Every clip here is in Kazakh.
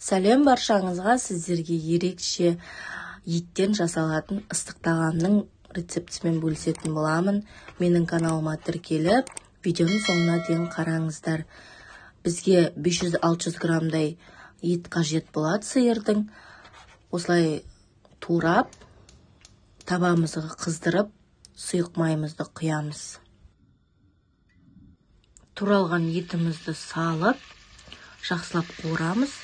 Сәлем баршаңызға, сіздерге ерекше еттен жасалатын ыстық тағамның рецептісімен бөлісетін боламын. Менің каналыма тіркеліп, видеоның соңына дейін қараңыздар. Бізге 500-600 граммдай ет қажет болады сиырдың. Осылай турап, табамызға қыздырып, сұйық майымызды құямыз. Туралған етімізді салып, жақсылап қуырамыз.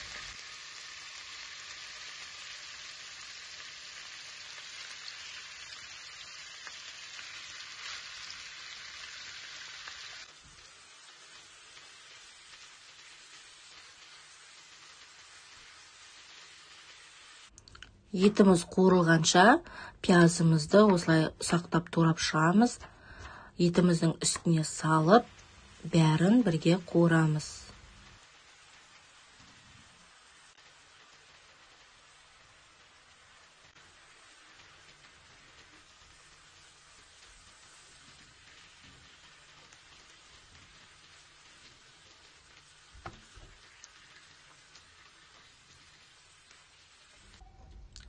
Етіміз қуырылғанша пиязымызды осылай ұсақтап турап шығамыз. Етіміздің үстіне салып, бәрін бірге қуырамыз.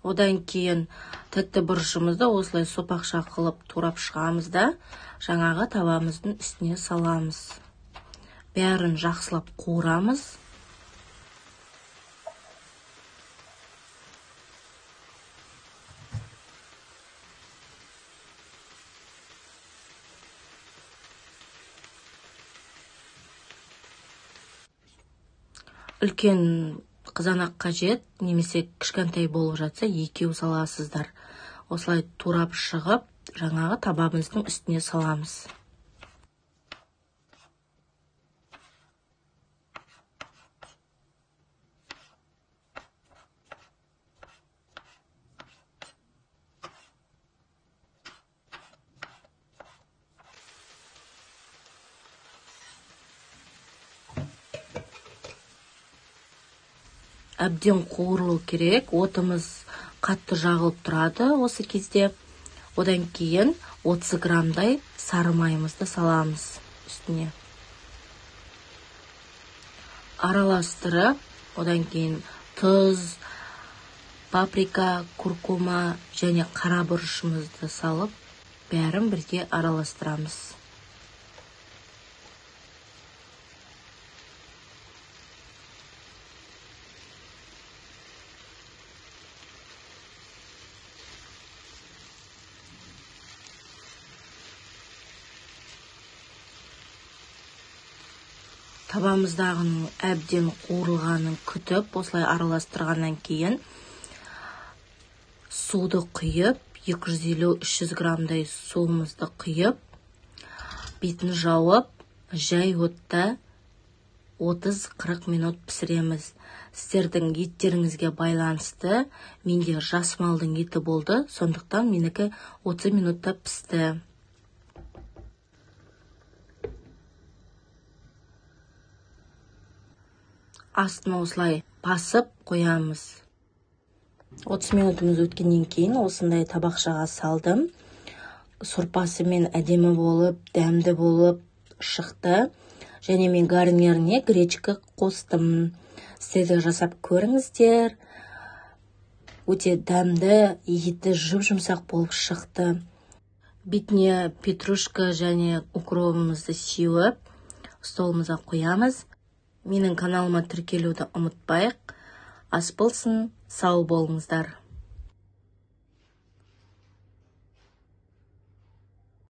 Одан кейін тәтті бұрышымызды осылай сопақша қылып турап шығамыз да, жаңағы табамыздың үстіне саламыз. Бәрін жақсылап қуырамыз. Үлкен қызанақ қажет, немесе кішкентай болып жатса, екеу саласыздар. Осылай турап шығып, жаңағы табамыздың үстіне саламыз. Әбден қуырылу керек, отымыз қатты жағылып тұрады осы кезде. Одан кейін 30 граммдай сары майымызды саламыз үстіне. Араластырып, одан кейін тұз, паприка, куркума және қара бұрышымызды салып, бәрін бірге араластырамыз. Табамыздағының әбден қуырылғанын күтіп, осылай араластырғаннан кейін суды құйып, 250-300 граммдай суымызды құйып, бетін жауып, жай отта 30-40 минут пісіреміз. Сіздердің еттеріңізге байланысты, менде жас малдың еті болды, сондықтан менікі 30 минутта пісті. Астына осылай басып қоямыз. 30 минутымыз өткеннен кейін осындай табақшаға салдым. Сорпасымен әдемі болып, дәмді болып шықты. Және мен гарниріне гречка қостым. Сіздер жасап көріңіздер. Өте дәмді, еті жұп-жұмсақ болып шықты. Бетіне петрушка және укропымызды сеуіп, столымызға қоямыз. Менің каналыма тіркелуді ұмытпайық. Ас болсын, сау болыңыздар.